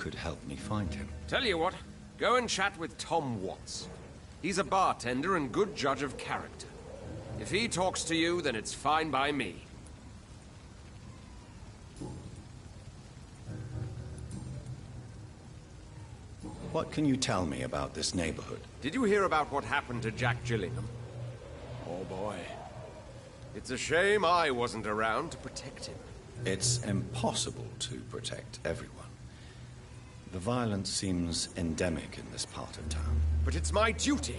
could help me find him. Tell you what, go and chat with Tom Watts. He's a bartender and good judge of character. If he talks to you, then it's fine by me. What can you tell me about this neighborhood? Did you hear about what happened to Jack Gillingham? Oh boy. It's a shame I wasn't around to protect him. It's impossible to protect everyone. The violence seems endemic in this part of town. But it's my duty.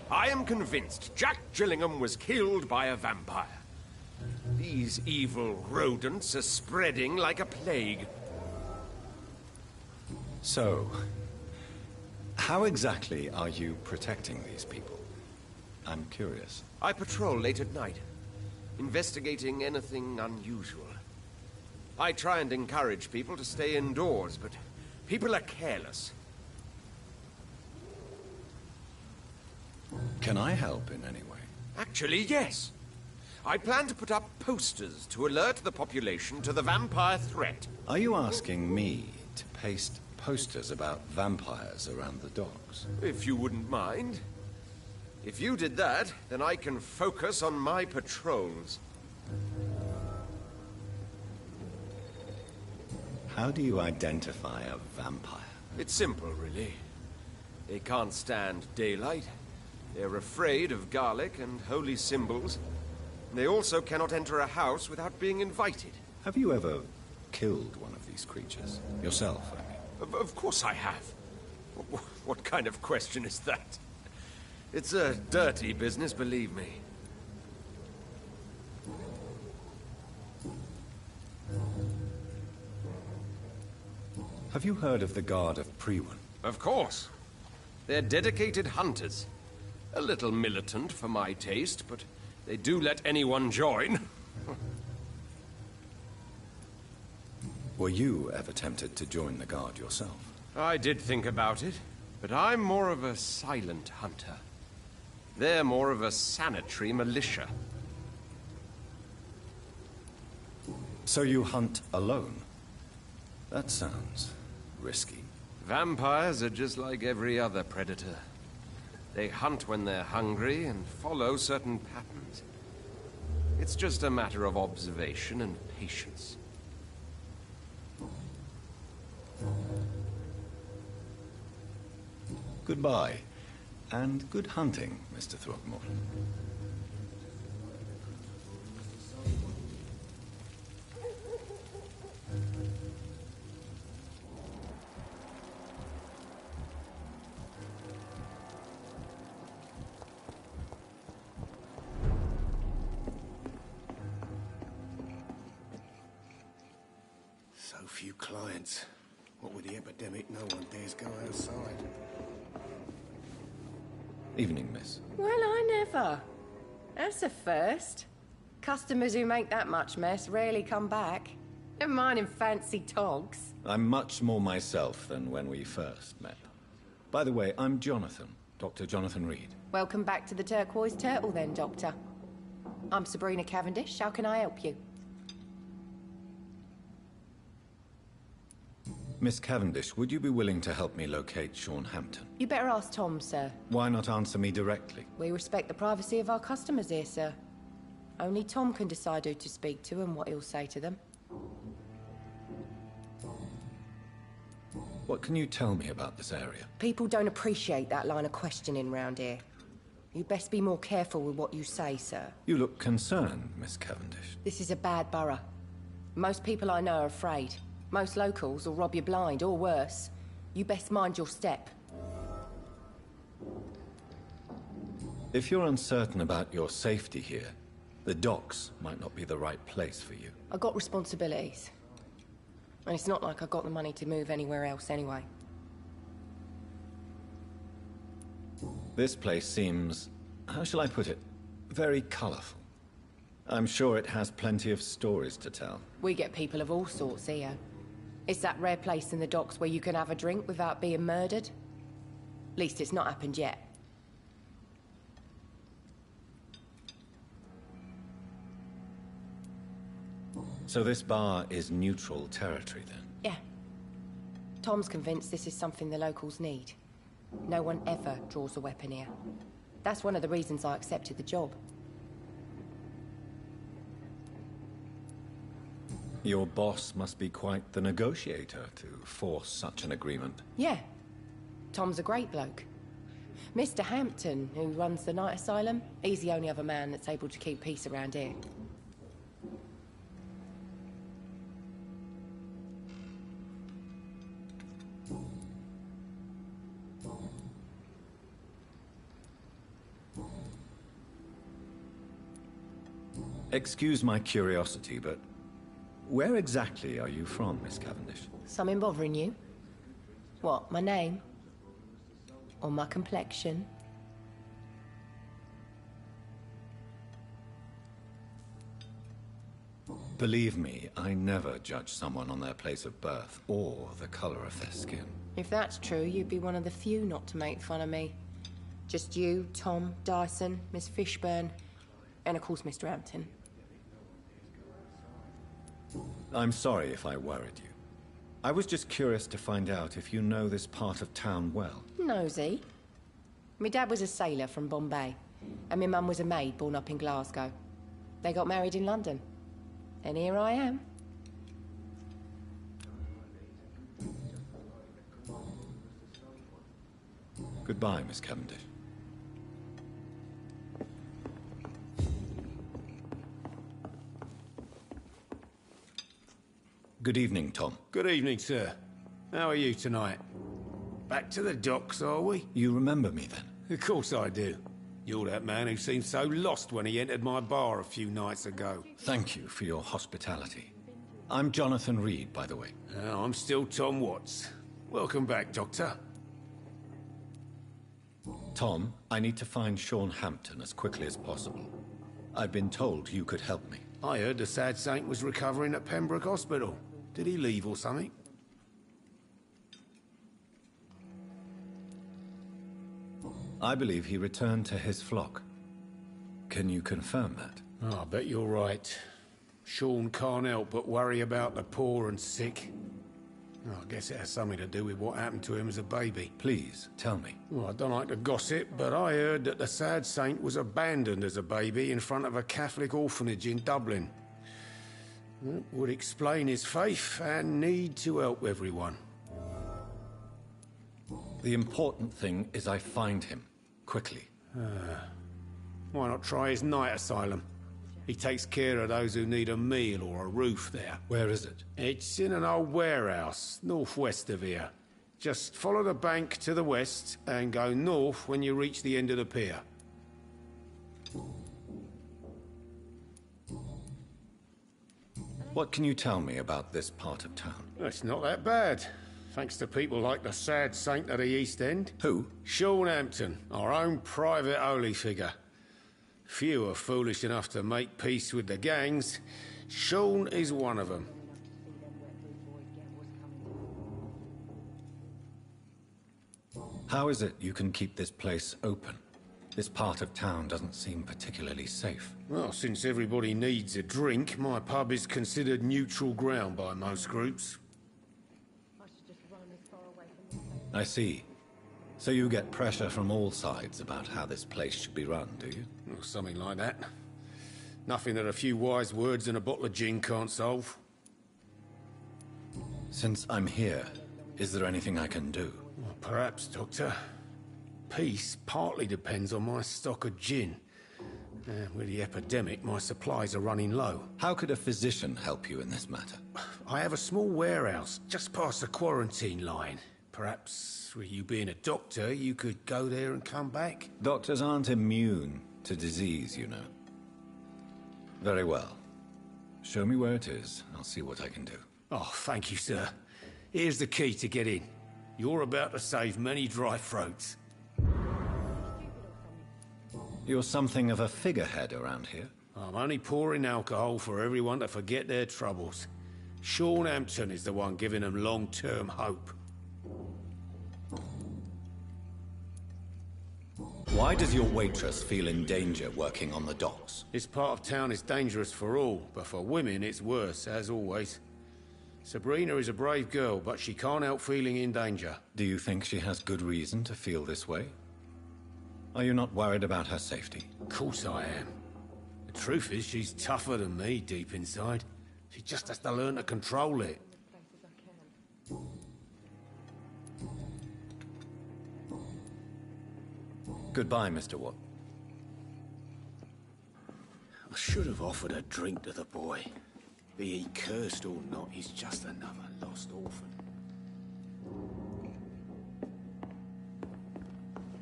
I am convinced Jack Gillingham was killed by a vampire. These evil rodents are spreading like a plague. So, how exactly are you protecting these people? I'm curious. I patrol late at night, investigating anything unusual. I try and encourage people to stay indoors, but people are careless. Can I help in any way? Actually, yes. I plan to put up posters to alert the population to the vampire threat. Are you asking me to paste posters about vampires around the docks? If you wouldn't mind. If you did that, then I can focus on my patrols. How do you identify a vampire? It's simple, really. They can't stand daylight. They're afraid of garlic and holy symbols. They also cannot enter a house without being invited. Have you ever killed one of these creatures? Yourself, I mean. Of course I have. What kind of question is that? It's a dirty business, believe me. Have you heard of the Guard of Priwen? Of course. They're dedicated hunters. A little militant for my taste, but they do let anyone join. Were you ever tempted to join the Guard yourself? I did think about it, but I'm more of a silent hunter. They're more of a sanitary militia. So you hunt alone? That sounds risky. Vampires are just like every other predator. They hunt when they're hungry and follow certain patterns. It's just a matter of observation and patience. Goodbye, and good hunting, Mr. Throckmorton. So few clients. What with the epidemic, no one dares go outside. Evening, miss. Well, I never. That's a first. Customers who make that much mess rarely come back. Never mind in fancy togs. I'm much more myself than when we first met. By the way, I'm Jonathan, Dr. Jonathan Reed. Welcome back to the Turquoise Turtle then, Doctor. I'm Sabrina Cavendish. How can I help you? Miss Cavendish, would you be willing to help me locate Sean Hampton? You better ask Tom, sir. Why not answer me directly? We respect the privacy of our customers here, sir. Only Tom can decide who to speak to and what he'll say to them. What can you tell me about this area? People don't appreciate that line of questioning round here. You'd best be more careful with what you say, sir. You look concerned, Miss Cavendish. This is a bad borough. Most people I know are afraid. Most locals will rob you blind, or worse. You best mind your step. If you're uncertain about your safety here, the docks might not be the right place for you. I got responsibilities. And it's not like I got the money to move anywhere else anyway. This place seems, how shall I put it, very colorful. I'm sure it has plenty of stories to tell. We get people of all sorts here. It's that rare place in the docks where you can have a drink without being murdered. At least it's not happened yet. So this bar is neutral territory then? Yeah. Tom's convinced this is something the locals need. No one ever draws a weapon here. That's one of the reasons I accepted the job. Your boss must be quite the negotiator to force such an agreement. Yeah. Tom's a great bloke. Mr. Hampton, who runs the night asylum, he's the only other man that's able to keep peace around here. Excuse my curiosity, but where exactly are you from, Miss Cavendish? Something bothering you? What, my name? Or my complexion? Believe me, I never judge someone on their place of birth or the color of their skin. If that's true, you'd be one of the few not to make fun of me. Just you, Tom, Dyson, Miss Fishburne, and of course Mr. Hampton. I'm sorry if I worried you. I was just curious to find out if you know this part of town well. Nosy. My dad was a sailor from Bombay, and my mum was a maid born up in Glasgow. They got married in London. And here I am. Goodbye, Miss Cavendish. Good evening, Tom. Good evening, sir. How are you tonight? Back to the docks, are we? You remember me then? Of course I do. You're that man who seemed so lost when he entered my bar a few nights ago. Thank you for your hospitality. I'm Jonathan Reed, by the way. I'm still Tom Watts. Welcome back, Doctor. Tom, I need to find Sean Hampton as quickly as possible. I've been told you could help me. I heard the sad saint was recovering at Pembroke Hospital. Did he leave or something? I believe he returned to his flock. Can you confirm that? Oh, I bet you're right. Sean can't help but worry about the poor and sick. Oh, I guess it has something to do with what happened to him as a baby. Please, tell me. Well, I don't like to gossip, but I heard that the sad saint was abandoned as a baby in front of a Catholic orphanage in Dublin. That would explain his faith and need to help everyone. The important thing is I find him, quickly. Why not try his night asylum? He takes care of those who need a meal or a roof there. Where is it? It's in an old warehouse, northwest of here. Just follow the bank to the west and go north when you reach the end of the pier. What can you tell me about this part of town? It's not that bad, thanks to people like the sad saint of the East End. Who? Sean Hampton, our own private holy figure. Few are foolish enough to make peace with the gangs. Sean is one of them. How is it you can keep this place open? This part of town doesn't seem particularly safe. Well, since everybody needs a drink, my pub is considered neutral ground by most groups. I see. So you get pressure from all sides about how this place should be run, do you? Or something like that. Nothing that a few wise words and a bottle of gin can't solve. Since I'm here, is there anything I can do? Well, perhaps, Doctor. Peace partly depends on my stock of gin. With the epidemic, my supplies are running low. How could a physician help you in this matter? I have a small warehouse just past the quarantine line. Perhaps, with you being a doctor, you could go there and come back? Doctors aren't immune to disease, you know. Very well. Show me where it is. I'll see what I can do. Oh, thank you, sir. Here's the key to get in. You're about to save many dry throats. You're something of a figurehead around here. I'm only pouring alcohol for everyone to forget their troubles. Sean Hampton is the one giving them long-term hope. Why does your waitress feel in danger working on the docks? This part of town is dangerous for all, but for women it's worse, as always. Sabrina is a brave girl, but she can't help feeling in danger. Do you think she has good reason to feel this way? Are you not worried about her safety? Of course I am. The truth is, she's tougher than me deep inside. She just has to learn to control it. Goodbye, Mr. Watt. I should have offered a drink to the boy. Be he cursed or not, he's just another lost orphan.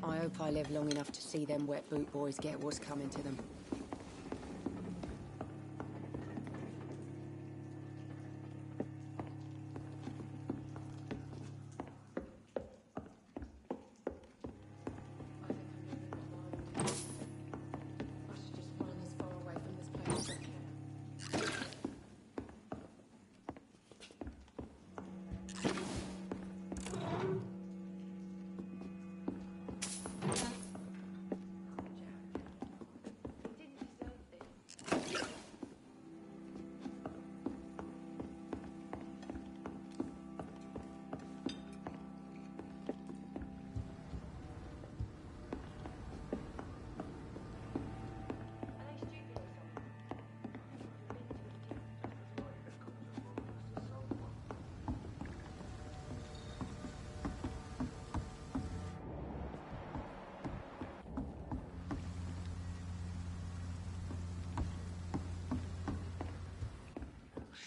I hope I live long enough to see them wet boot boys get what's coming to them.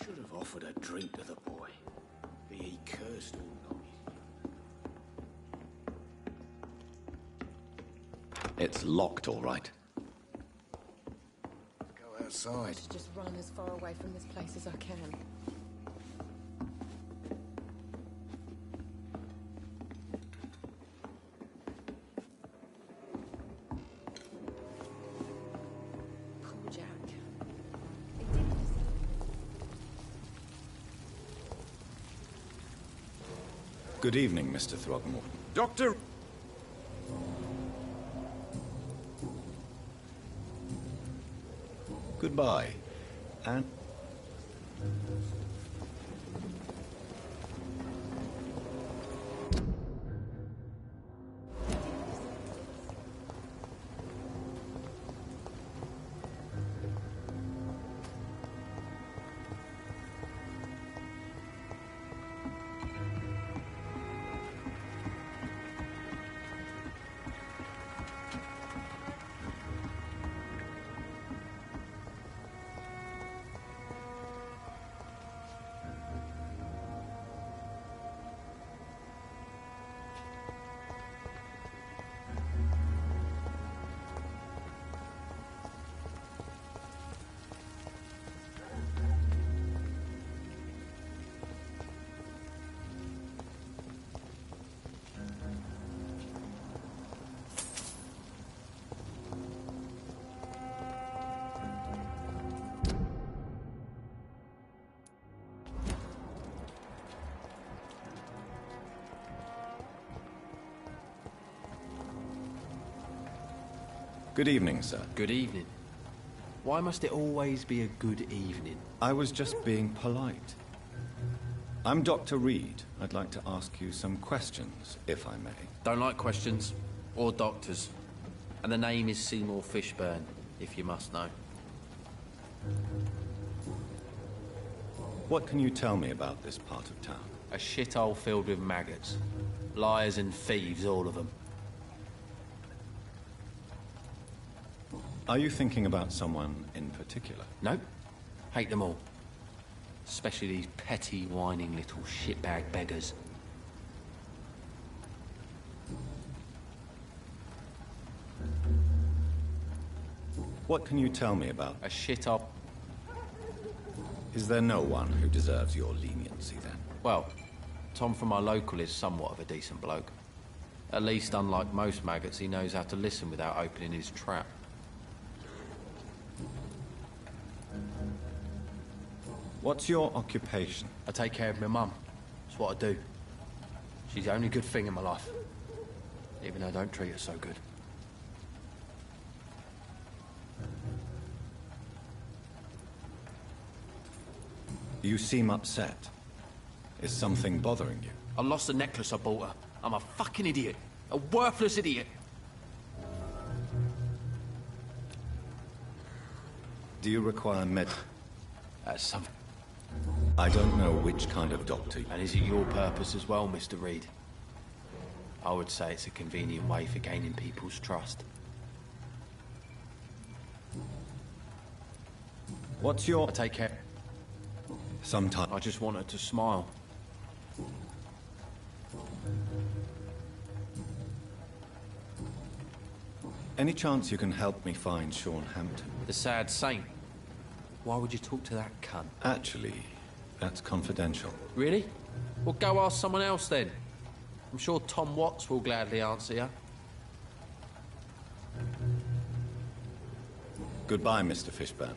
Should have offered a drink to the boy. Be he cursed or not. It's locked, all right. Go outside. I should just run as far away from this place as I can. Poor Jack. Good evening, Mr. Throgmorton. Doctor... Goodbye. And... Good evening, sir. Good evening. Why must it always be a good evening? I was just being polite. I'm Dr. Reed. I'd like to ask you some questions, if I may. Don't like questions, or doctors. And the name is Seymour Fishburne, if you must know. What can you tell me about this part of town? A shithole filled with maggots. Liars and thieves, all of them. Are you thinking about someone in particular? Nope. Hate them all. Especially these petty, whining little shitbag beggars. What can you tell me about? A shithole... Is there no one who deserves your leniency, then? Well, Tom from our local is somewhat of a decent bloke. At least, unlike most maggots, he knows how to listen without opening his trap. What's your occupation? I take care of my mum. That's what I do. She's the only good thing in my life. Even though I don't treat her so good. You seem upset. Is something bothering you? I lost the necklace I bought her. I'm a fucking idiot. A worthless idiot. Do you require med... That's something. I don't know which kind of doctor... And is it your purpose as well, Mr. Reed? I would say it's a convenient way for gaining people's trust. What's your... I take care. Sometimes... I just want her to smile. Any chance you can help me find Sean Hampton? The sad saint. Why would you talk to that cunt? Actually, that's confidential. Really? Well, go ask someone else then. I'm sure Tom Watts will gladly answer you. Goodbye, Mr. Fishburne.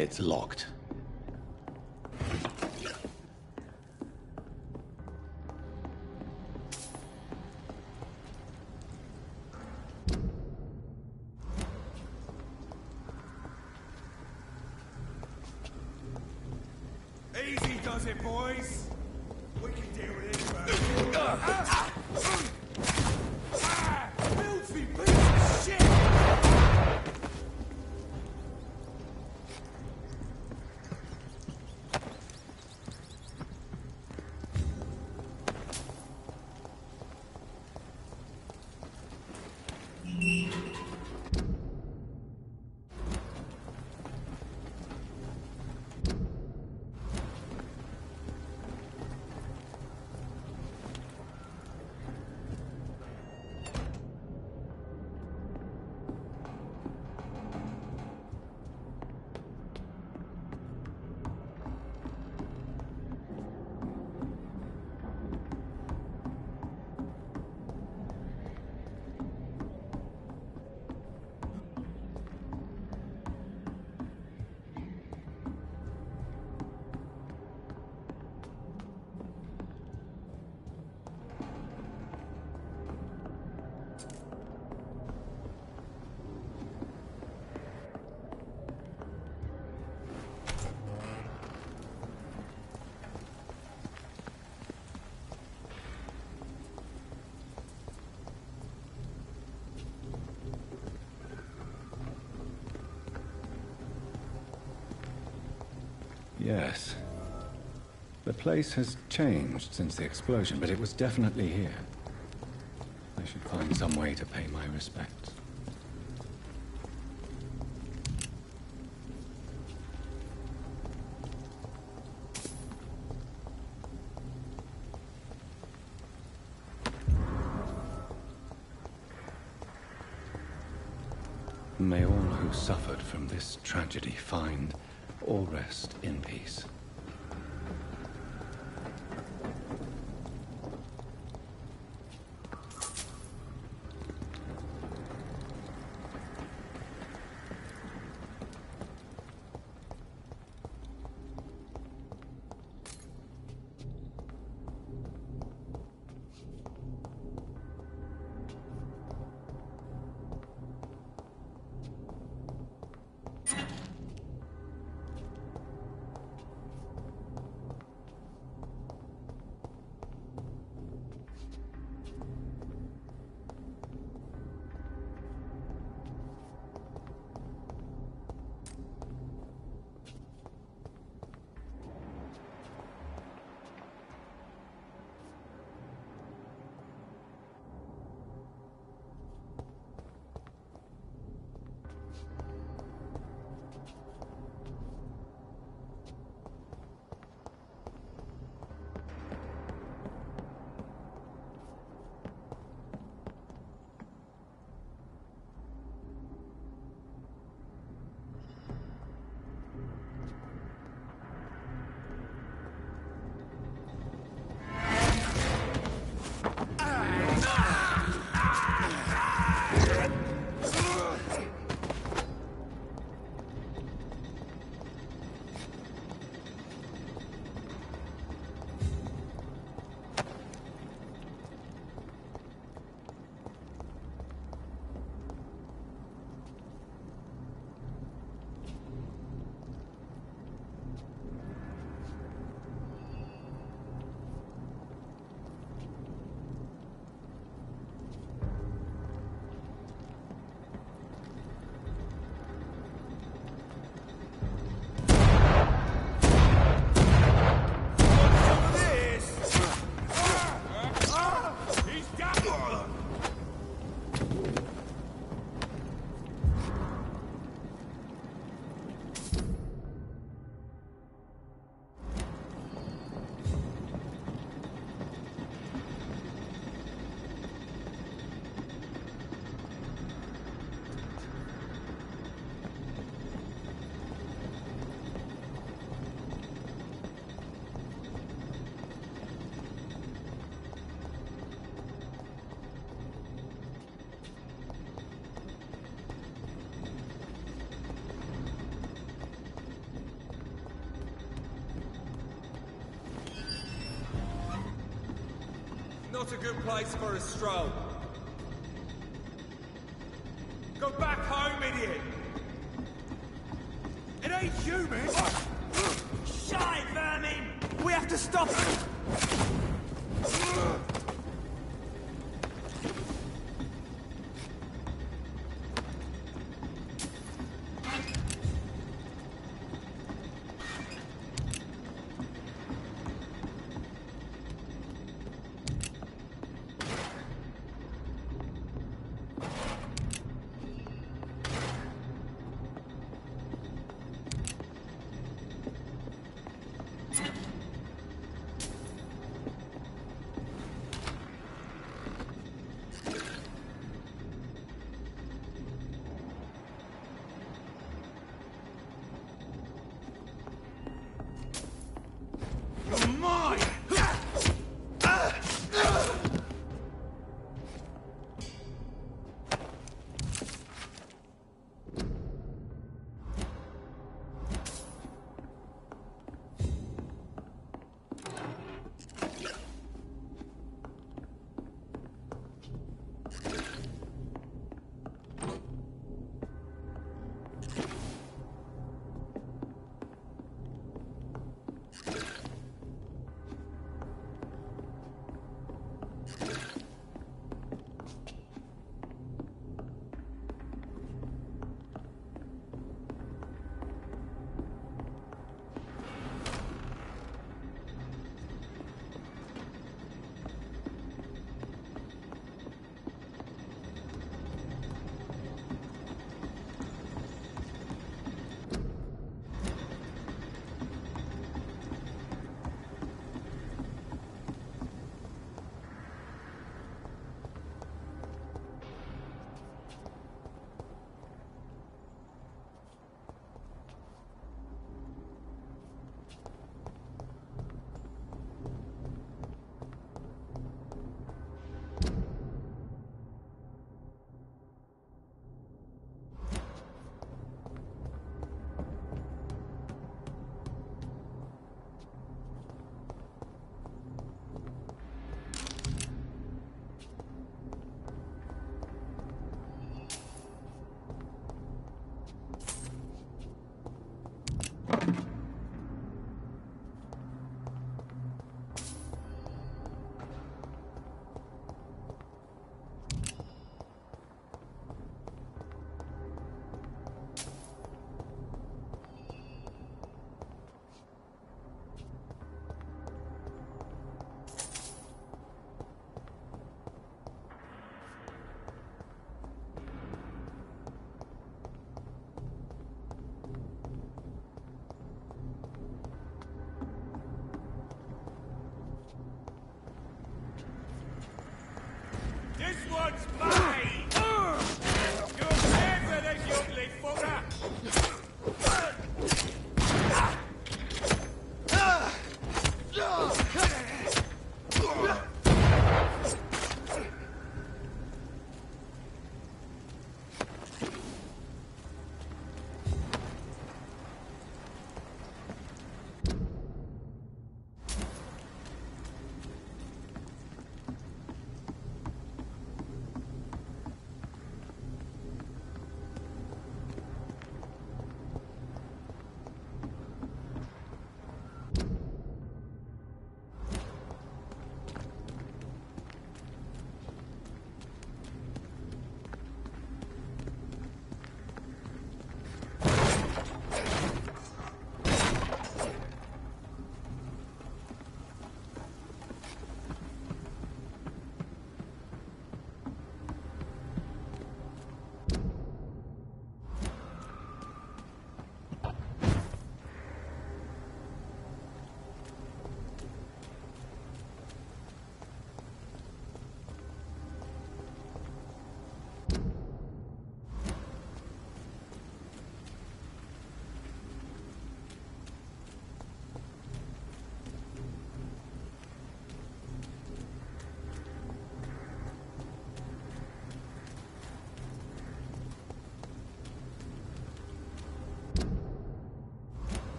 It's locked. Easy does it, boys. We can deal with this first. Filthy piece of shit! Yes. The place has changed since the explosion, but it was definitely here. I should find some way to pay my respects. May all who suffered from this tragedy find or rest in peace. not a good place for a stroll. Go back home, idiot! It ain't human! Shy, vermin! We have to stop it!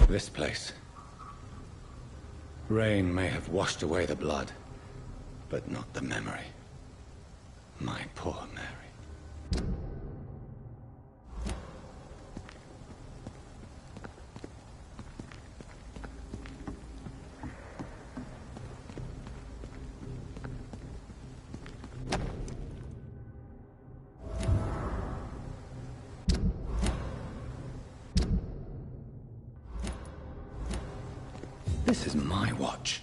This place. Rain may have washed away the blood, but not the memory. My poor Mary. This is my watch.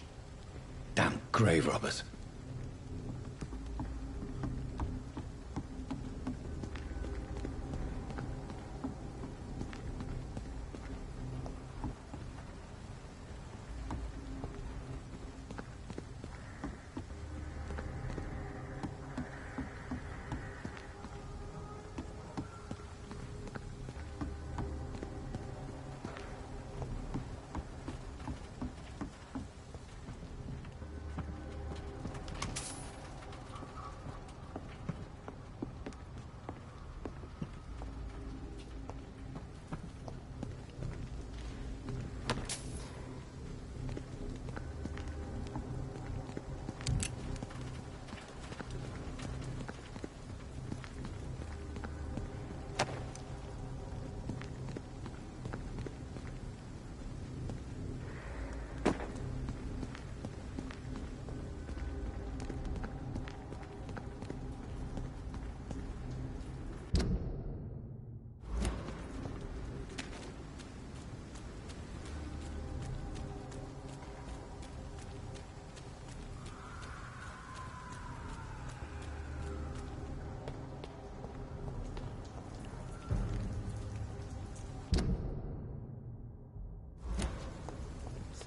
Damn grave robbers.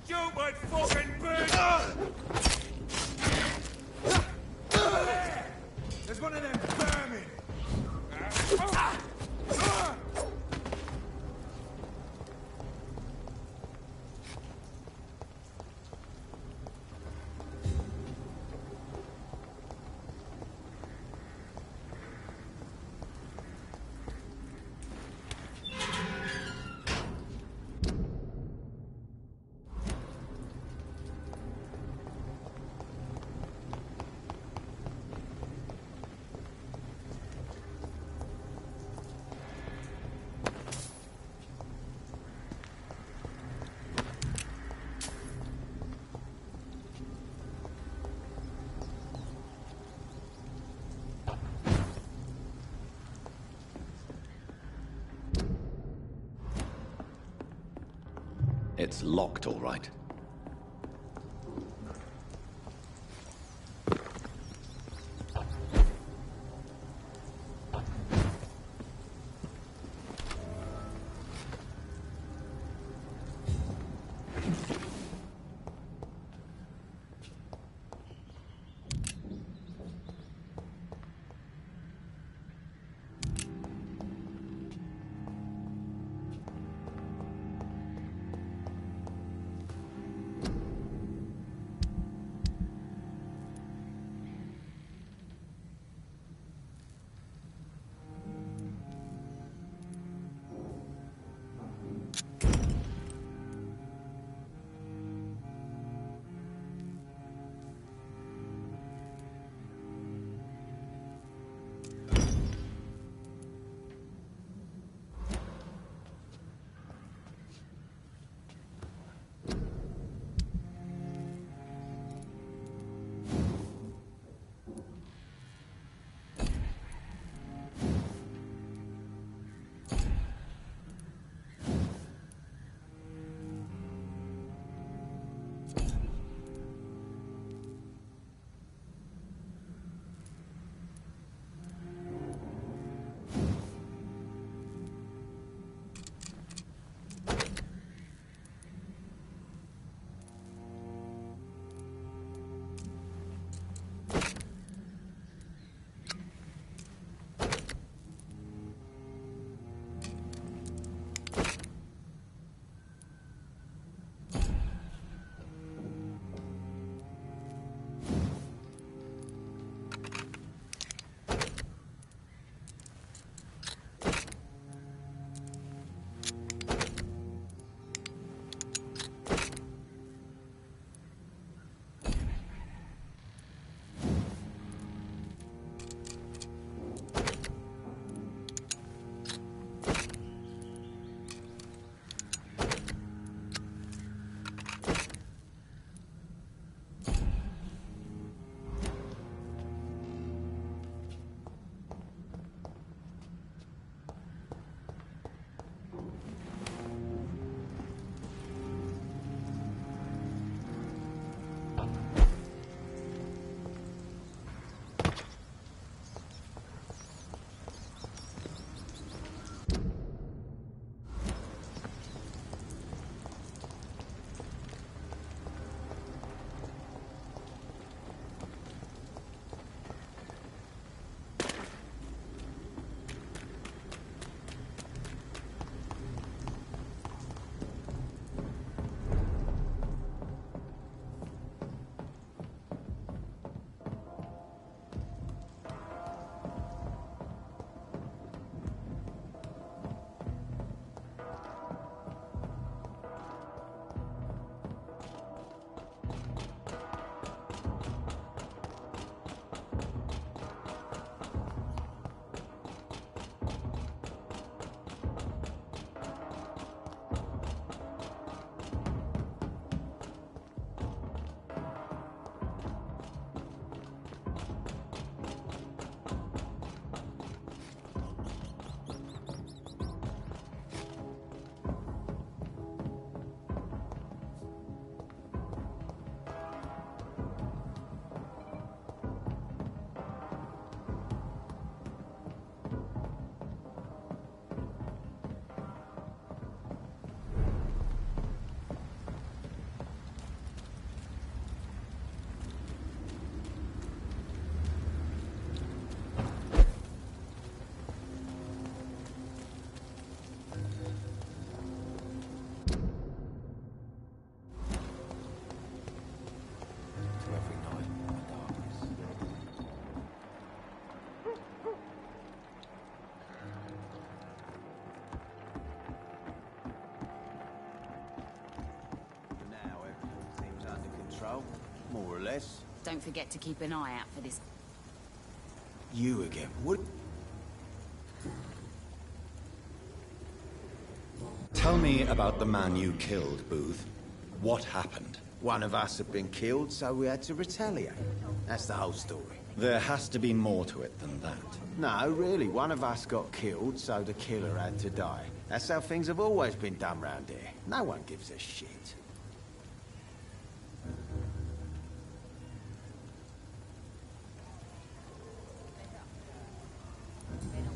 Stupid fucking bitch! There's one of them vermin! It's locked, all right. less. Don't forget to keep an eye out for this. You again. What? Tell me about the man you killed, Booth. What happened? One of us had been killed, so we had to retaliate. That's the whole story. There has to be more to it than that. No, really, one of us got killed, so the killer had to die. That's how things have always been done round here. No one gives a shit.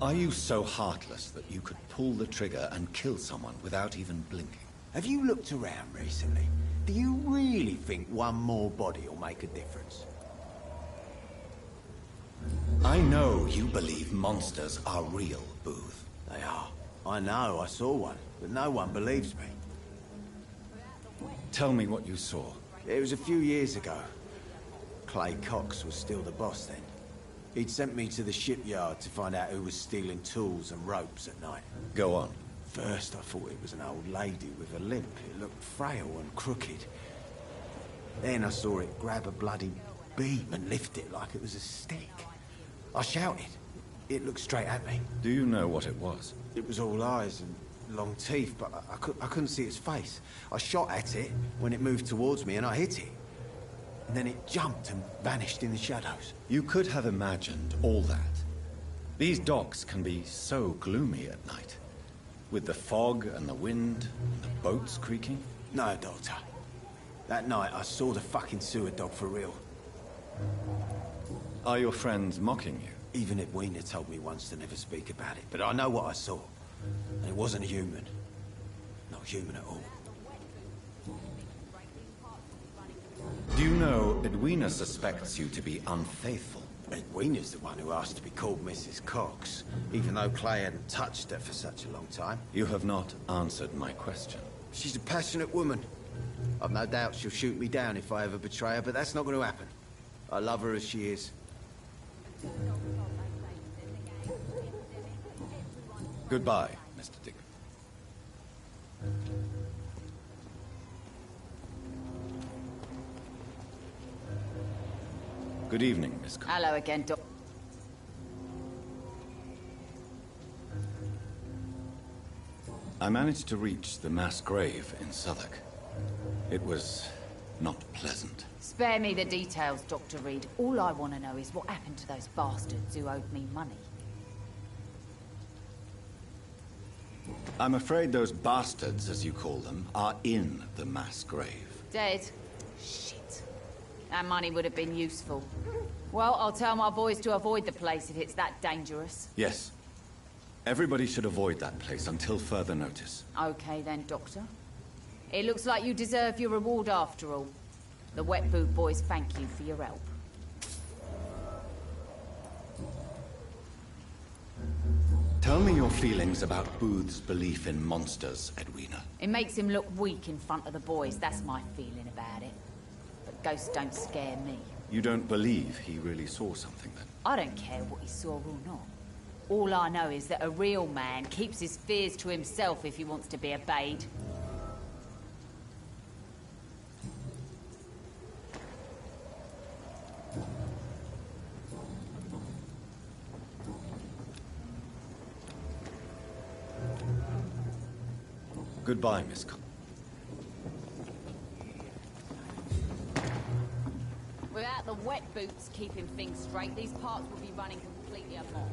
Are you so heartless that you could pull the trigger and kill someone without even blinking? Have you looked around recently? Do you really think one more body will make a difference? I know you believe monsters are real, Booth. They are. I know, I saw one, but no one believes me. Tell me what you saw. It was a few years ago. Clay Cox was still the boss then. He'd sent me to the shipyard to find out who was stealing tools and ropes at night. Go on. First, I thought it was an old lady with a limp. It looked frail and crooked. Then I saw it grab a bloody beam and lift it like it was a stick. I shouted. It looked straight at me. Do you know what it was? It was all eyes and long teeth, but I couldn't see its face. I shot at it when it moved towards me and I hit it. And then it jumped and vanished in the shadows. You could have imagined all that. These docks can be so gloomy at night. With the fog and the wind and the boats creaking. No, Doctor. That night I saw the fucking sewer dog for real. Are your friends mocking you? Even Edwina told me once to never speak about it, but I know what I saw. And it wasn't a human. Not human at all. Do you know Edwina suspects you to be unfaithful? Edwina's the one who asked to be called Mrs. Cox, even though Clay hadn't touched her for such a long time. You have not answered my question. She's a passionate woman. I've no doubt she'll shoot me down if I ever betray her, but that's not going to happen. I love her as she is. Goodbye, Mr. Dick. Good evening, Miss Cox. Hello again, Doc. I managed to reach the mass grave in Southwark. It was not pleasant. Spare me the details, Dr. Reed. All I want to know is what happened to those bastards who owed me money. I'm afraid those bastards, as you call them, are in the mass grave. Dead? Shit. That money would have been useful. Well, I'll tell my boys to avoid the place if it's that dangerous. Yes. Everybody should avoid that place until further notice. Okay then, Doctor. It looks like you deserve your reward after all. The Wet Boot boys thank you for your help. Tell me your feelings about Booth's belief in monsters, Edwina. It makes him look weak in front of the boys, that's my feeling about it. But ghosts don't scare me. You don't believe he really saw something, then? I don't care what he saw or not. All I know is that a real man keeps his fears to himself if he wants to be obeyed. Goodbye, Miss Cox. Without the Wet Boots keeping things straight, these parts would be running completely amok.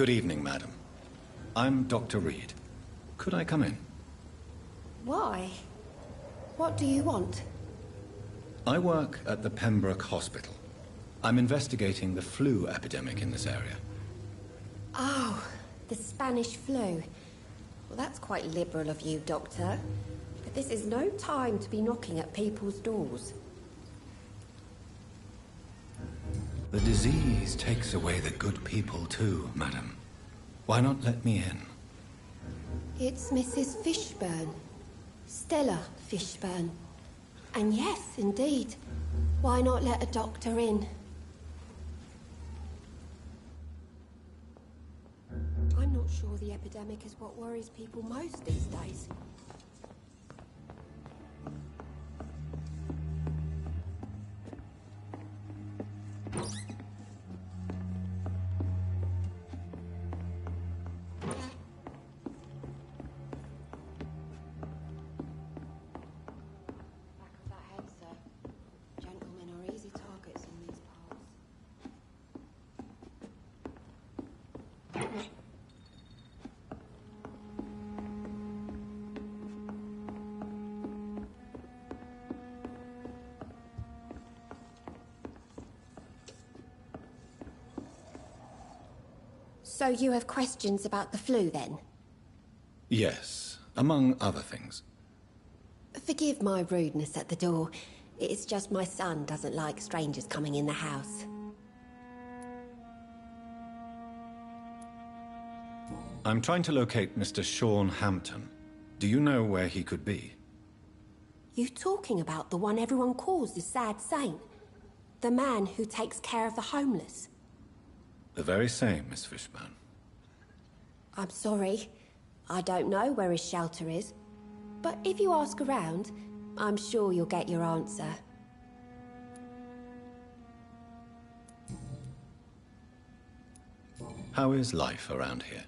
Good evening, madam. I'm Dr. Reed. Could I come in? Why? What do you want? I work at the Pembroke Hospital. I'm investigating the flu epidemic in this area. Oh, the Spanish flu. Well, that's quite liberal of you, Doctor. But this is no time to be knocking at people's doors. The disease takes away the good people too, madam. Why not let me in? It's Mrs. Fishburne. Stella Fishburne. And yes, indeed. Why not let a doctor in? I'm not sure the epidemic is what worries people most these days. So you have questions about the flu, then? Yes, among other things. Forgive my rudeness at the door. It's just my son doesn't like strangers coming in the house. I'm trying to locate Mr. Sean Hampton. Do you know where he could be? You talking about the one everyone calls the sad saint? The man who takes care of the homeless? The very same, Miss Fishburne. I'm sorry. I don't know where his shelter is. But if you ask around, I'm sure you'll get your answer. How is life around here?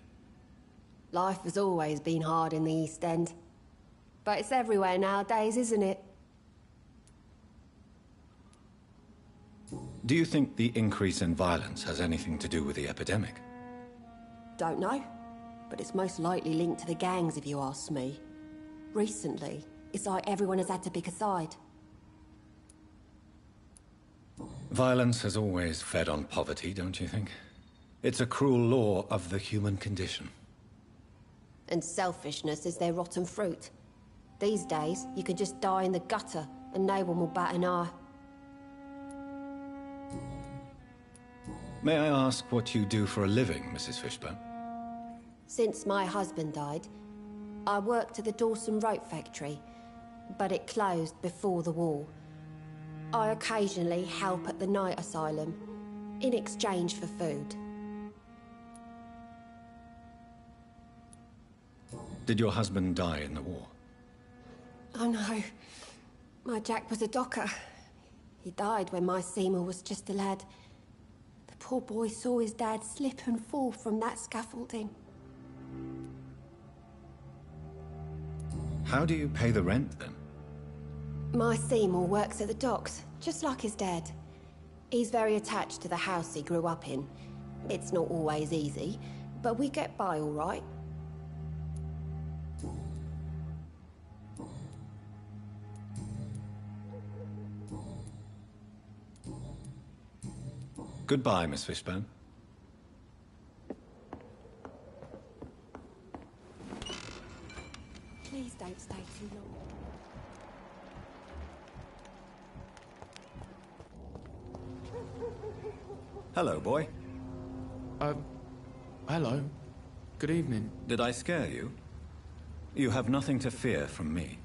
Life has always been hard in the East End. But it's everywhere nowadays, isn't it? Do you think the increase in violence has anything to do with the epidemic? Don't know. But it's most likely linked to the gangs, if you ask me. Recently, it's like everyone has had to pick a side. Violence has always fed on poverty, don't you think? It's a cruel law of the human condition. And selfishness is their rotten fruit. These days, you can just die in the gutter and no one will bat an eye. May I ask what you do for a living, Mrs. Fishburne? Since my husband died, I worked at the Dawson Rope factory, but it closed before the war. I occasionally help at the night asylum, in exchange for food. Did your husband die in the war? Oh no, my Jack was a docker. He died when my Seymour was just a lad. The poor boy saw his dad slip and fall from that scaffolding. How do you pay the rent, then? My Seymour works at the docks, just like his dad. He's very attached to the house he grew up in. It's not always easy, but we get by all right. Goodbye, Miss Fishburne. Please don't stay too long. Hello, boy. Hello. Good evening. Did I scare you? You have nothing to fear from me.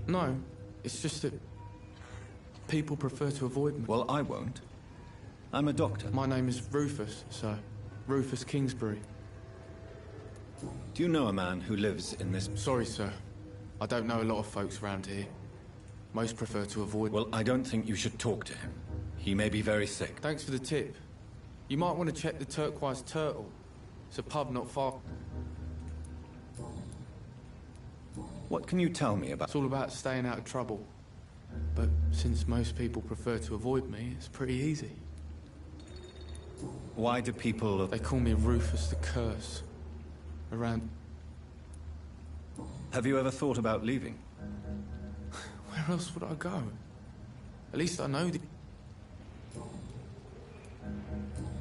No, it's just that people prefer to avoid me. Well, I won't. I'm a doctor. My name is Rufus, sir. Rufus Kingsbury. Do you know a man who lives in this... Sorry, sir. I don't know a lot of folks around here. Most prefer to avoid... Well, I don't think you should talk to him. He may be very sick. Thanks for the tip. You might want to check the Turquoise Turtle. It's a pub not far. What can you tell me about... It's all about staying out of trouble. But since most people prefer to avoid me, it's pretty easy. Why do people... They call me Rufus the Curse. Around... Have you ever thought about leaving? Where else would I go? At least I know the...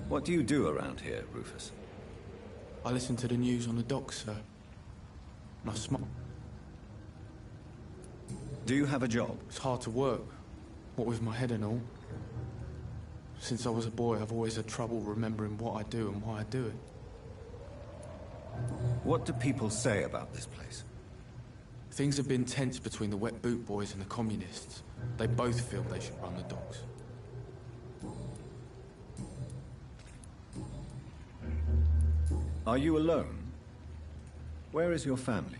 What do you do around here, Rufus? I listen to the news on the docks, sir. And I smoke. Do you have a job? It's hard to work, what with my head and all. Since I was a boy, I've always had trouble remembering what I do and why I do it. What do people say about this place? Things have been tense between the wet boot boys and the communists. They both feel they should run the docks. Are you alone? Where is your family?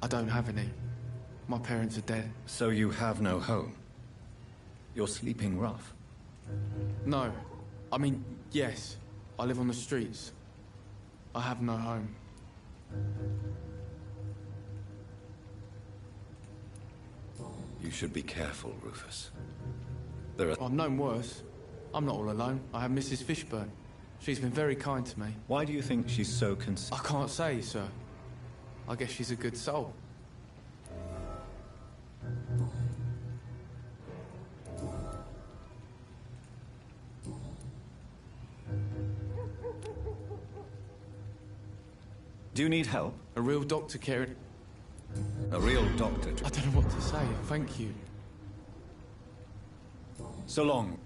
I don't have any. My parents are dead. So you have no home? You're sleeping rough? No. I mean, yes. I live on the streets. I have no home. You should be careful, Rufus. There are... I've known worse. I'm not all alone. I have Mrs. Fishburne. She's been very kind to me. Why do you think she's so I can't say, sir. I guess she's a good soul. Do you need help? A real doctor caring. A real doctor? I don't know what to say. Thank you. So long.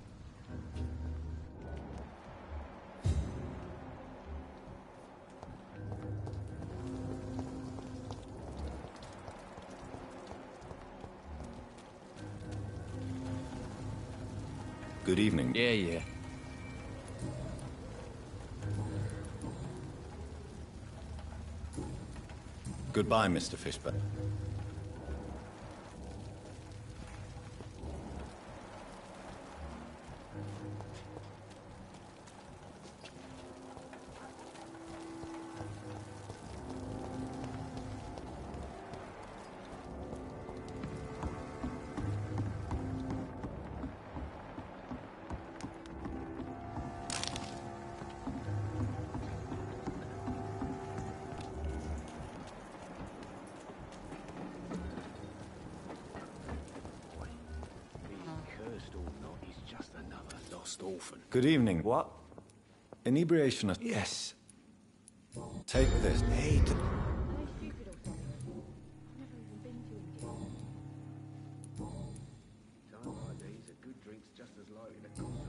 Good evening. Yeah. Goodbye, Mr. Fishburne. Orphan. Good evening. What? Inebriation. Yes. Take this. Hey,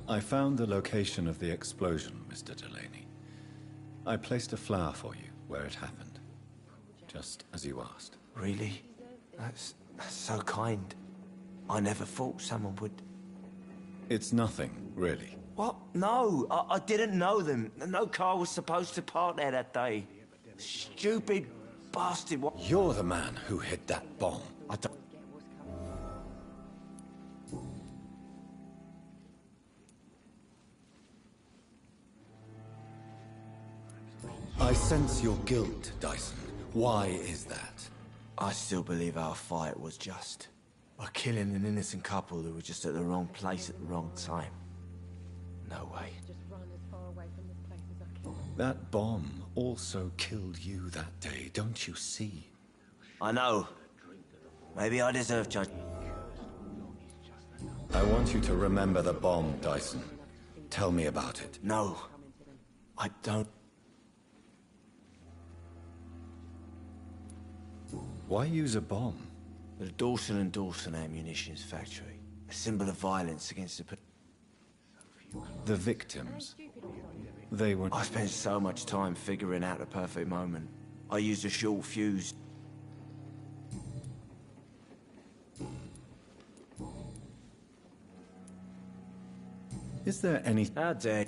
I found the location of the explosion, Mr. Delaney. I placed a flower for you where it happened, just as you asked. Really? That's so kind. I never thought someone would... It's nothing, really. What? No, I didn't know them. No car was supposed to park there that day. Stupid bastard. What? You're the man who hid that bomb. I don't... I sense your guilt, Dyson. Why is that? I still believe our fight was just. By killing an innocent couple who were just at the wrong place at the wrong time. No way. That bomb also killed you that day, don't you see? I know. Maybe I deserve judge. I want you to remember the bomb, Dyson. Tell me about it. No. I don't. Why use a bomb? The Dawson and Dawson ammunitions factory. A symbol of violence against the victims. They were... I spent so much time figuring out the perfect moment. I used a short fuse. Is there any... How dare...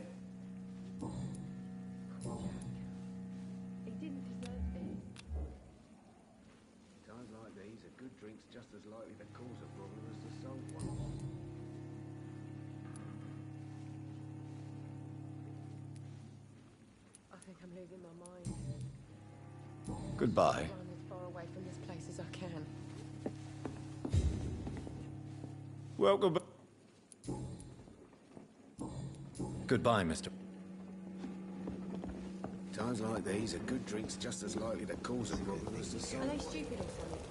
I'm losing my mind. Goodbye. Run as far away from this place as I can. welcome back. Goodbye, Mr. Times like these, a good drink's just as likely to cause a problem as the Are sun. they stupid or something?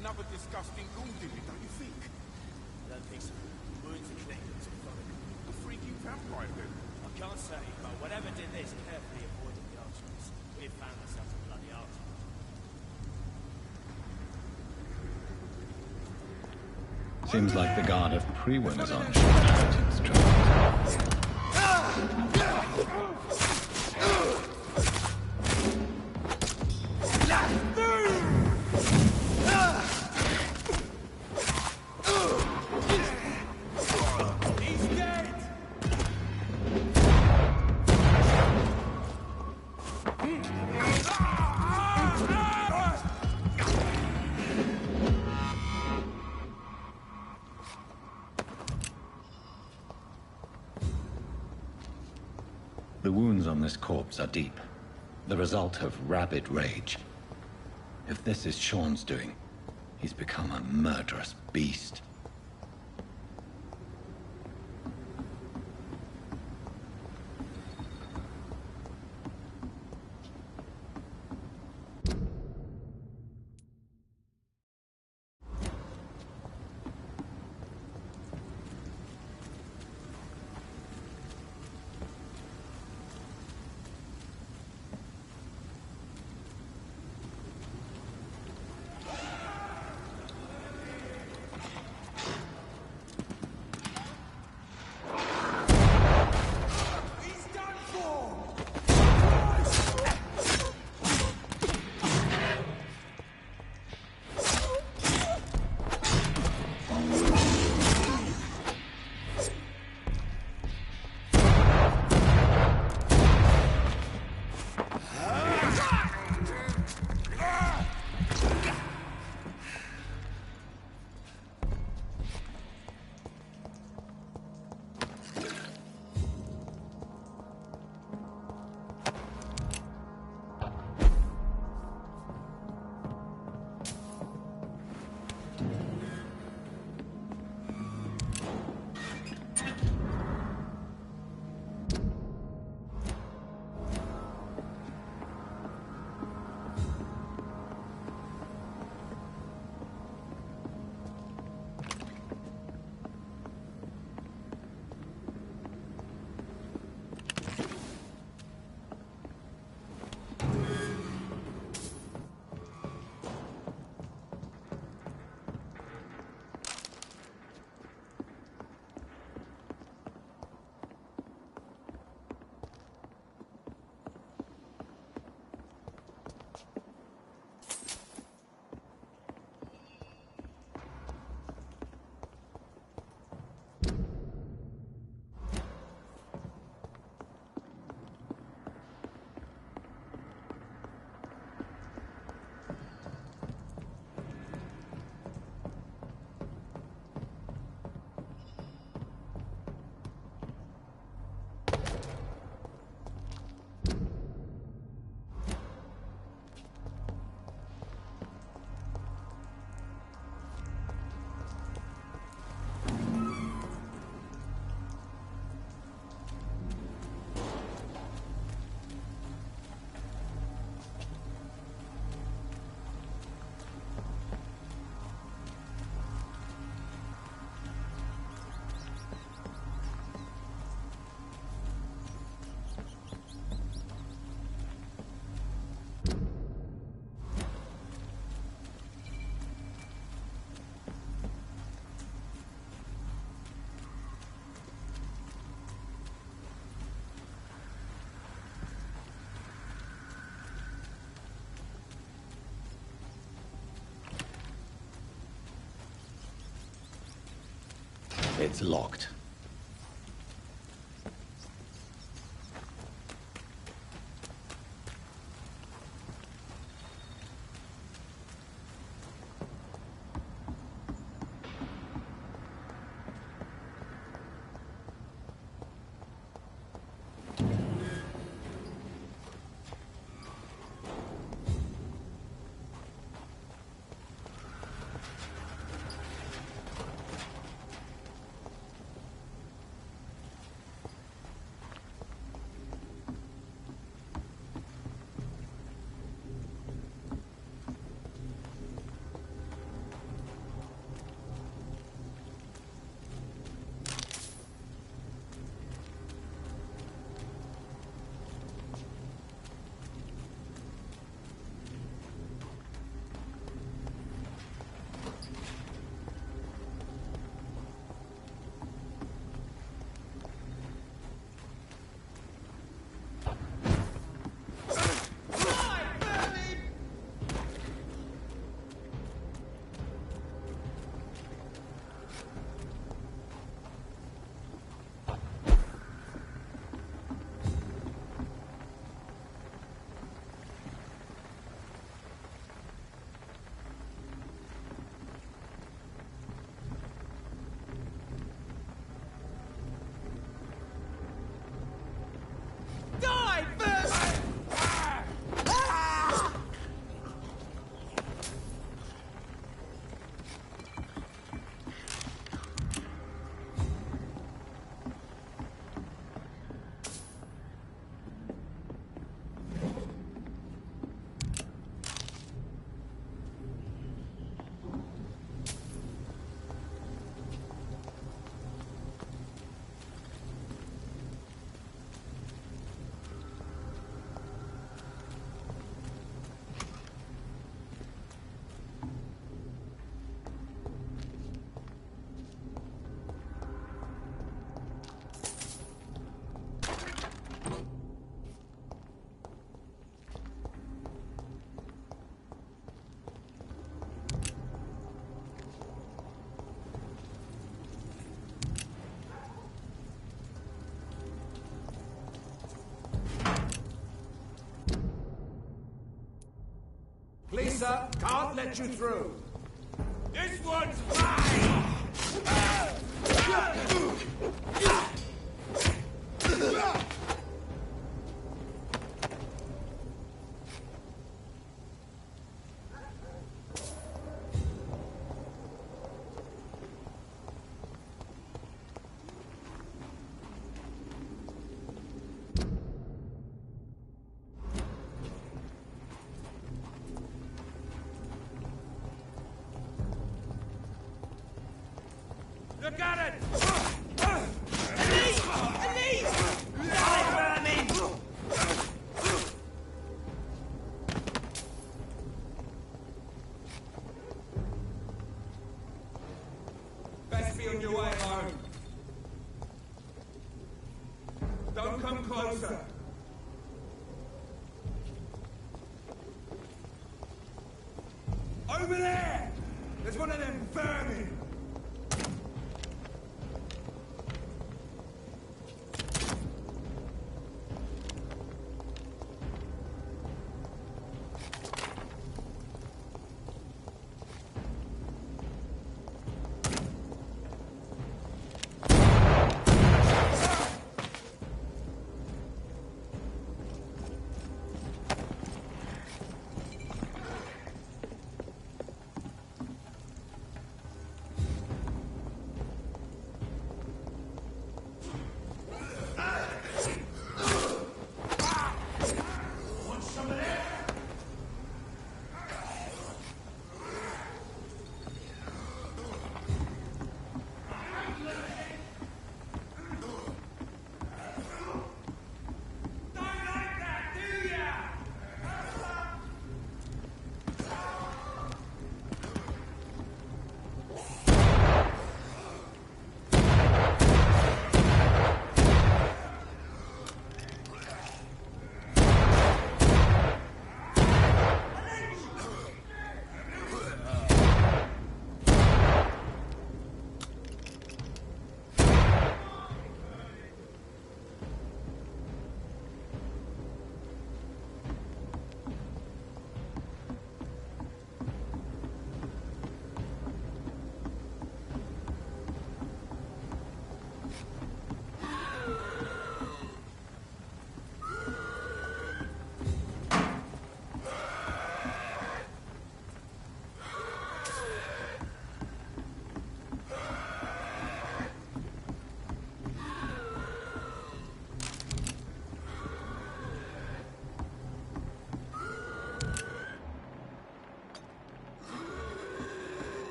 Another disgusting goon digger, don't you think? I don't think so. Wounds are connected to Follick. A freaking vampire, then. I can't say, but whatever did this carefully avoided the archers. We found ourselves a bloody archer. Seems like the guard of Prewin is on Intelligence track. The wounds on this corpse are deep, the result of rabid rage. If this is Sean's doing, he's become a murderous beast. It's locked. Lisa, can't let you through. This one's mine! Look at it! Best be on your way home. Don't come closer. Over there! There's one of them vermin!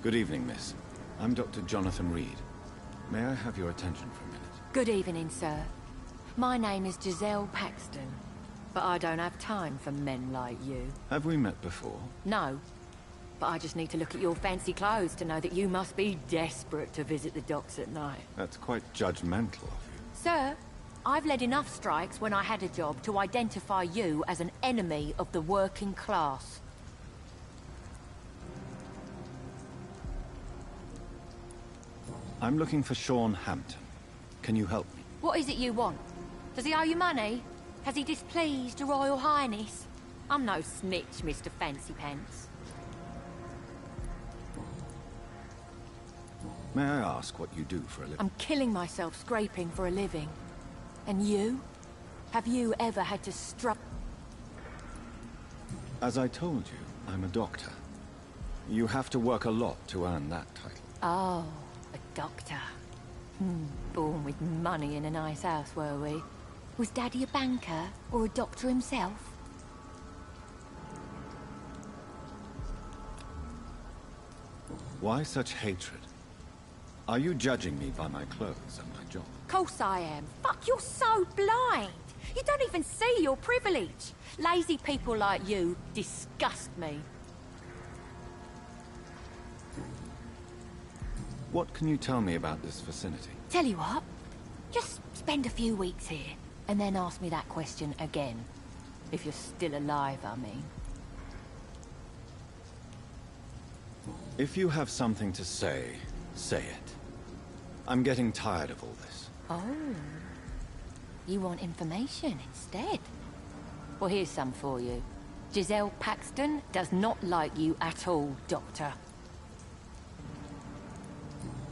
Good evening, miss. I'm Dr. Jonathan Reed. May I have your attention for a minute? Good evening, sir. My name is Giselle Paxton, but I don't have time for men like you. Have we met before? No, but I just need to look at your fancy clothes to know that you must be desperate to visit the docks at night. That's quite judgmental of you. Sir, I've led enough strikes when I had a job to identify you as an enemy of the working class. I'm looking for Sean Hampton. Can you help me? What is it you want? Does he owe you money? Has he displeased your Royal Highness? I'm no snitch, Mr. Fancy Pants. May I ask what you do for a living? I'm killing myself scraping for a living. And you? Have you ever had to As I told you, I'm a doctor. You have to work a lot to earn that title. Oh, a doctor. Born with money in a nice house, were we? Was Daddy a banker or a doctor himself? Why such hatred? Are you judging me by my clothes and my job? Course I am. Fuck, you're so blind. You don't even see your privilege. Lazy people like you disgust me. What can you tell me about this vicinity? Tell you what, just spend a few weeks here, and then ask me that question again. If you're still alive, I mean. If you have something to say, say it. I'm getting tired of all this. Oh. You want information instead? Well, here's some for you. Giselle Paxton does not like you at all, Doctor.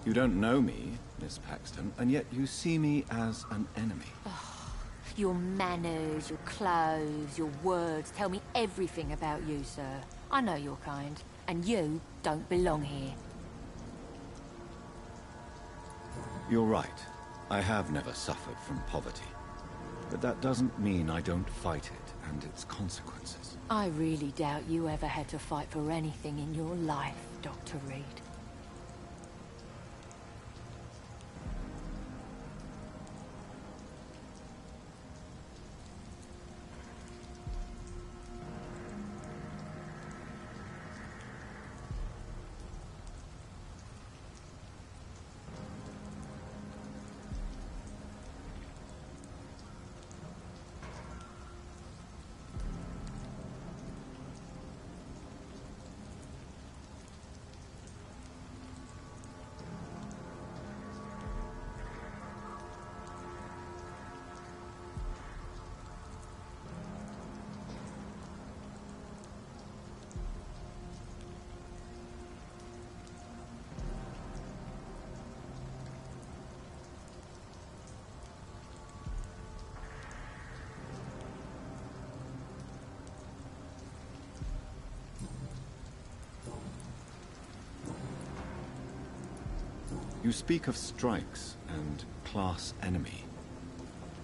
You don't know me, Miss Paxton, and yet you see me as an enemy. Oh, your manners, your clothes, your words tell me everything about you, sir. I know your kind, and you don't belong here. You're right. I have never suffered from poverty. But that doesn't mean I don't fight it and its consequences. I really doubt you ever had to fight for anything in your life, Dr. Reed. You speak of strikes and class enemy.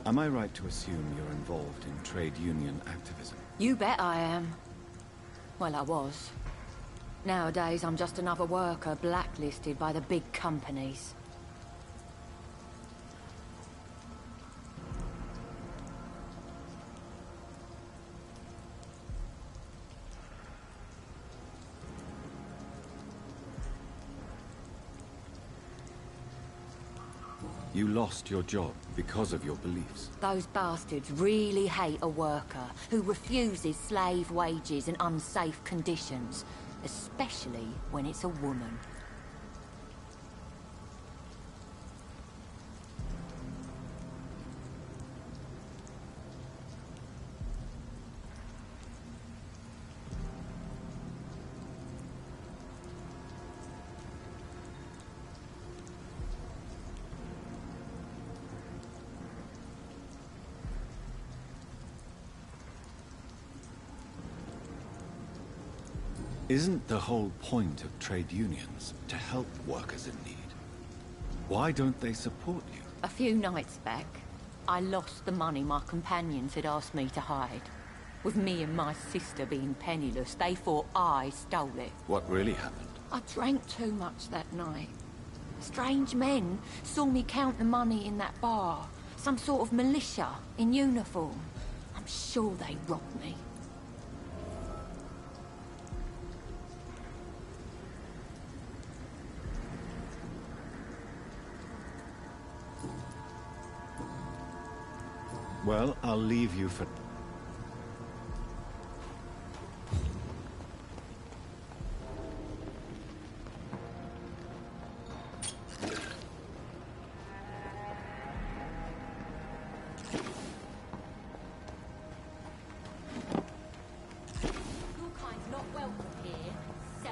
Am I right to assume you're involved in trade union activism? You bet I am. Well, I was. Nowadays, I'm just another worker blacklisted by the big companies. You lost your job because of your beliefs. Those bastards really hate a worker who refuses slave wages and unsafe conditions, especially when it's a woman. Isn't the whole point of trade unions to help workers in need? Why don't they support you? A few nights back, I lost the money my companions had asked me to hide. With me and my sister being penniless, they thought I stole it. What really happened? I drank too much that night. Strange men saw me count the money in that bar. Some sort of militia in uniform. I'm sure they robbed me. Well, I'll leave you for... Your kind's not welcome here, sir.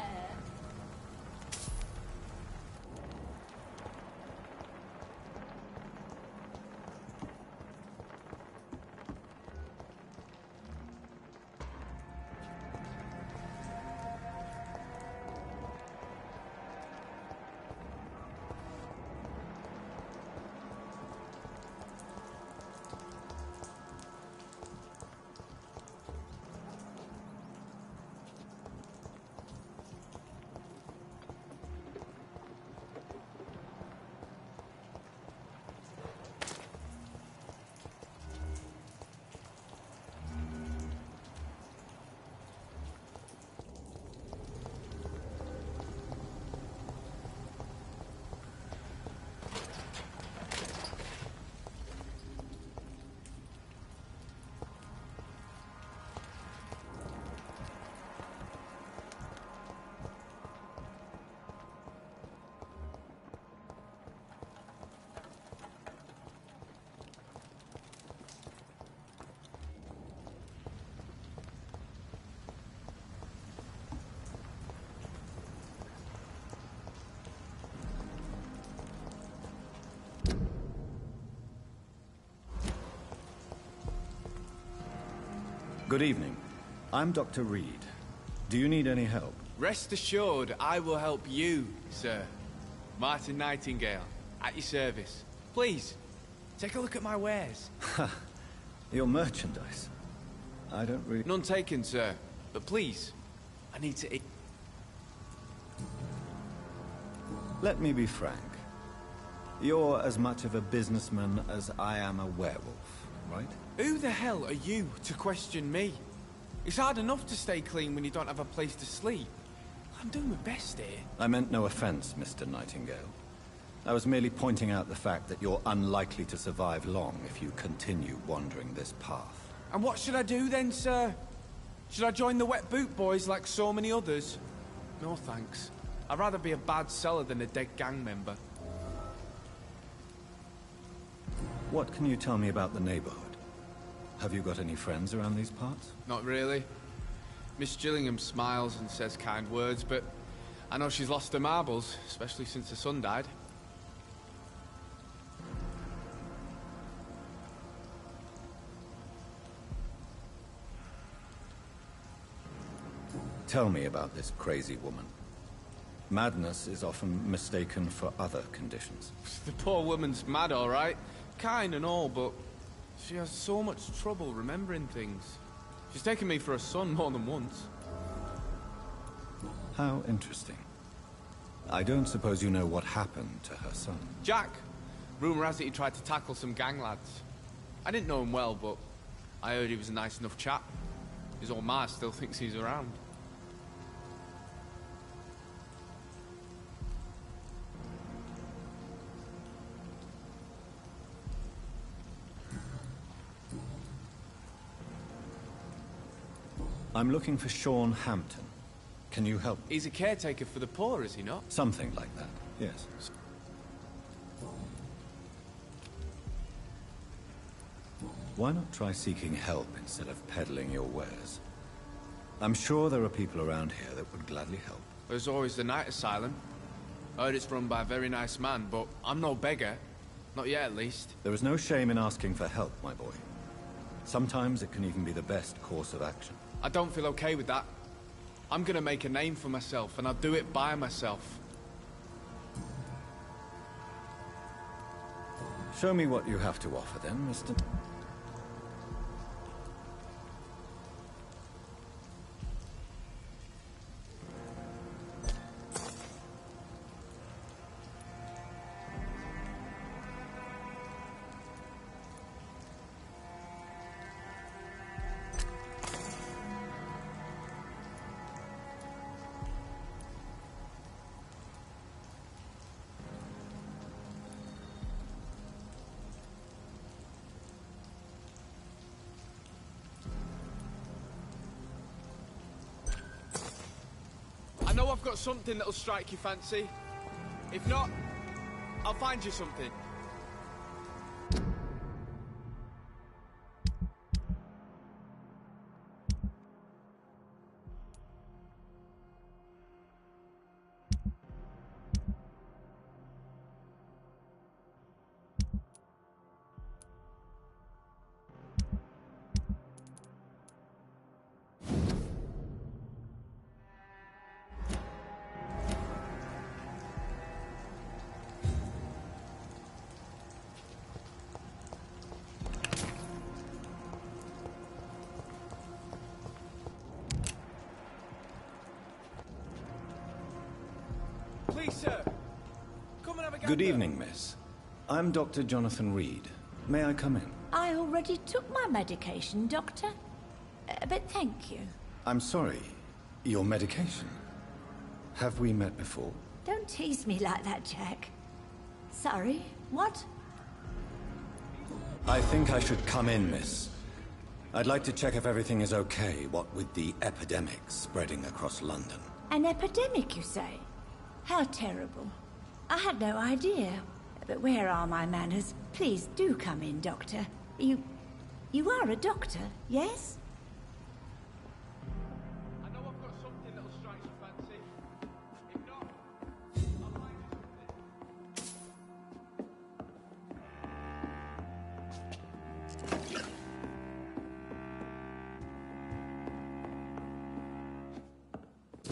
Good evening. I'm Dr. Reed. Do you need any help? Rest assured, I will help you, sir. Martin Nightingale, at your service. Please, take a look at my wares. Your merchandise. I don't really... None taken, sir. But please, I need to eat. Let me be frank. You're as much of a businessman as I am a werewolf, right? Who the hell are you to question me? It's hard enough to stay clean when you don't have a place to sleep. I'm doing my best here. I meant no offense, Mr. Nightingale. I was merely pointing out the fact that you're unlikely to survive long if you continue wandering this path. And what should I do then, sir? Should I join the Wet Boot Boys like so many others? No thanks. I'd rather be a bad seller than a dead gang member. What can you tell me about the neighborhood? Have you got any friends around these parts? Not really. Miss Gillingham smiles and says kind words, but I know she's lost her marbles, especially since her son died. Tell me about this crazy woman. Madness is often mistaken for other conditions. The poor woman's mad, all right. Kind and all, but she has so much trouble remembering things. She's taken me for a son more than once. How interesting. I don't suppose you know what happened to her son. Jack. Rumour has it he tried to tackle some gang lads. I didn't know him well, but I heard he was a nice enough chap. His old ma still thinks he's around. I'm looking for Sean Hampton. Can you help? He's a caretaker for the poor, is he not? Something like that, yes. Why not try seeking help instead of peddling your wares? I'm sure there are people around here that would gladly help. There's always the night asylum. I heard it's run by a very nice man, but I'm no beggar. Not yet, at least. There is no shame in asking for help, my boy. Sometimes it can even be the best course of action. I don't feel okay with that. I'm gonna make a name for myself, and I'll do it by myself. Show me what you have to offer then, Mr. I know I've got something that'll strike your fancy. If not, I'll find you something. Please, sir. Come and have a gander. Good evening, miss. I'm Dr. Jonathan Reed. May I come in? I already took my medication, Doctor. But thank you. I'm sorry. Your medication? Have we met before? Don't tease me like that, Jack. Sorry, what? I think I should come in, miss. I'd like to check if everything is okay, what with the epidemic spreading across London. An epidemic, you say? How terrible. I had no idea. But where are my manners? Please do come in, Doctor. You are a doctor, yes? I know I've got something that'll strike your fancy. If not,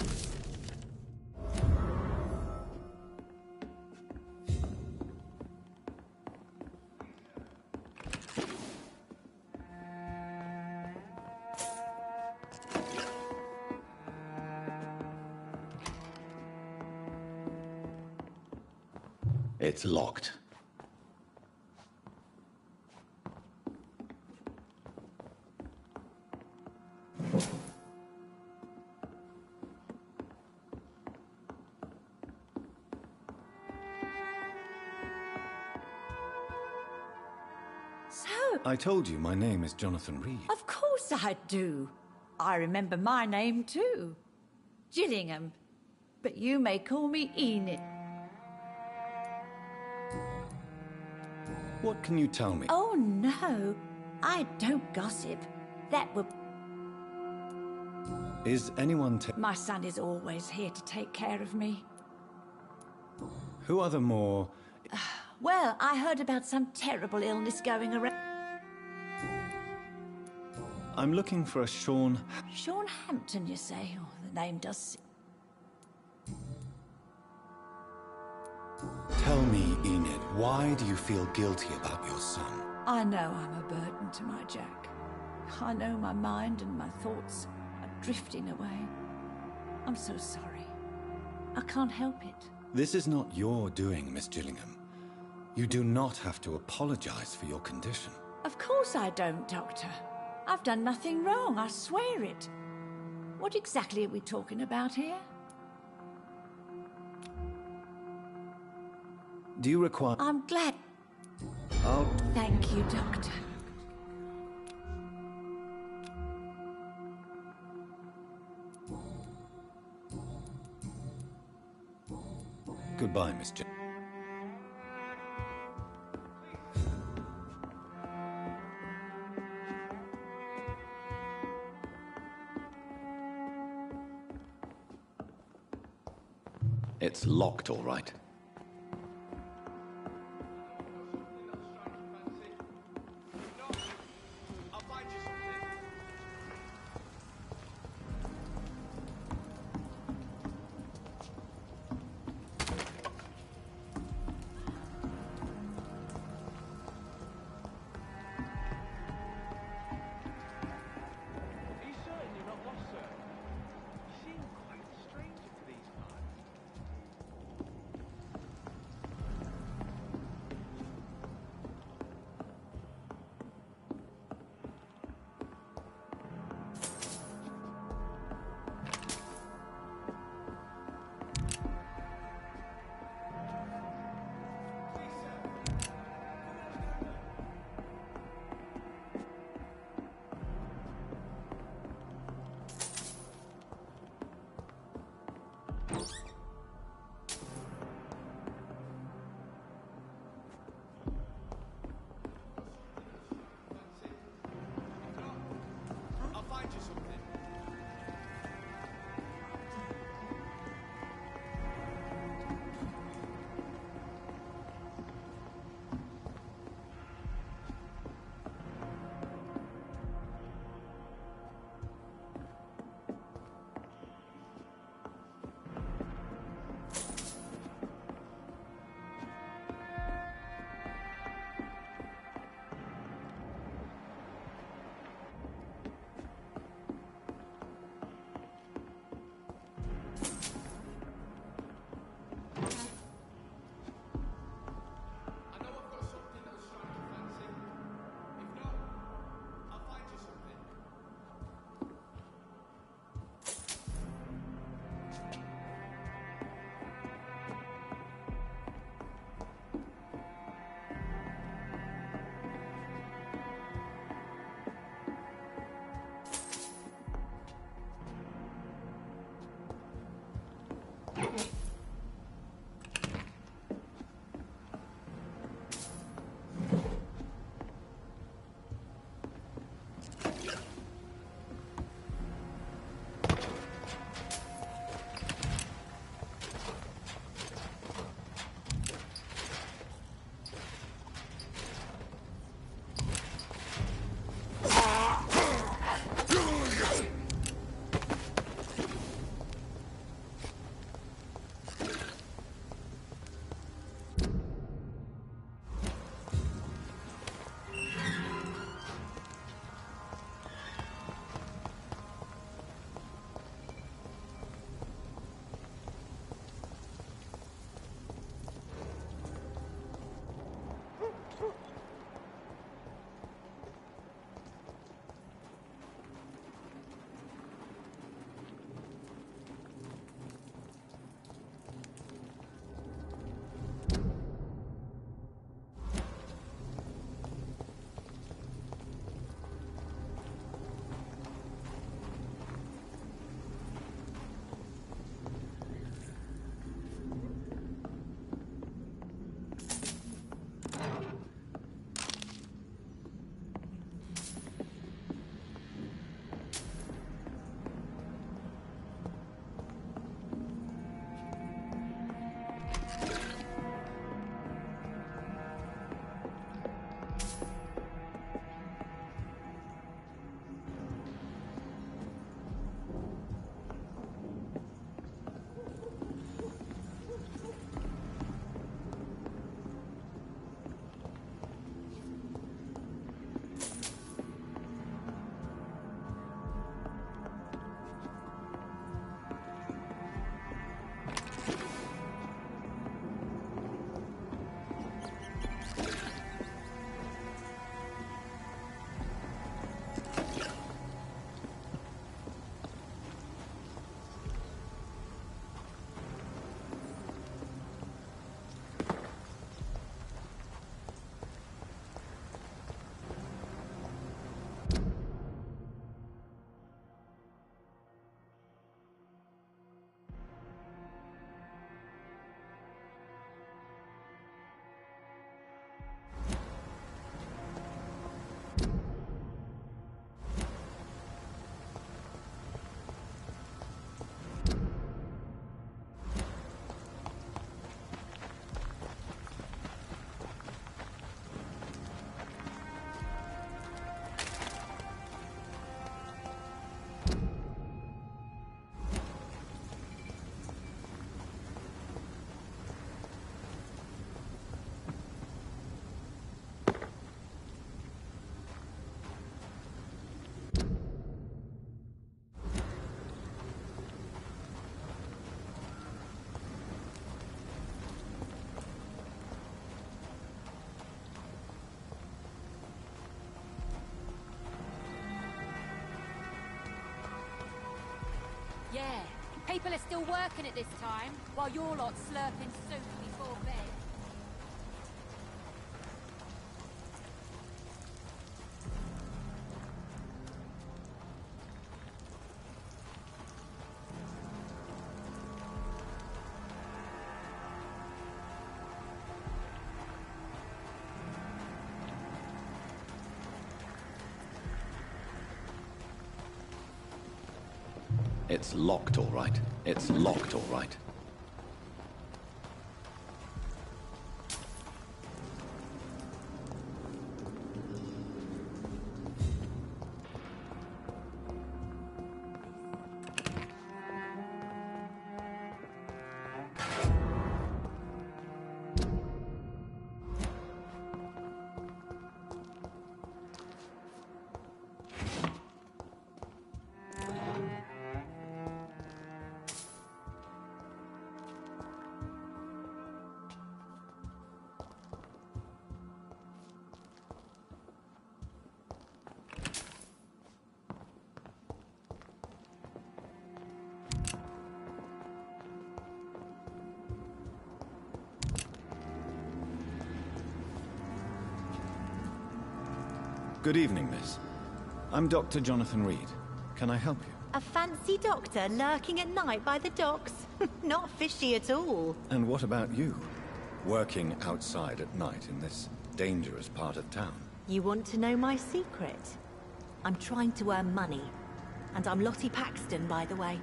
I'll find you something. It's locked. So... I told you my name is Jonathan Reed. Of course I do. I remember my name too. Gillingham. But you may call me Enid. What can you tell me? Oh, no. I don't gossip. That would... Is anyone My son is always here to take care of me. Who are the more... Well, I heard about some terrible illness going around. I'm looking for a Sean... Sean Hampton, you say? Oh, the name does... Tell me, Enid, why do you feel guilty about your son? I know I'm a burden to my Jack. I know my mind and my thoughts are drifting away. I'm so sorry. I can't help it. This is not your doing, Miss Gillingham. You do not have to apologize for your condition. Of course I don't, Doctor. I've done nothing wrong, I swear it. What exactly are we talking about here? Do you require... I'm glad. I'll... Thank you, Doctor. Goodbye, Miss Gillingham. It's locked, all right. Yeah, people are still working at this time, while you're lot slurping soup before bed. It's locked, all right. It's locked, all right. Good evening, miss. I'm Dr. Jonathan Reed. Can I help you? A fancy doctor lurking at night by the docks? Not fishy at all. And what about you? Working outside at night in this dangerous part of town? You want to know my secret? I'm trying to earn money. And I'm Lottie Paxton, by the way.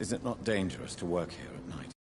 Is it not dangerous to work here at night?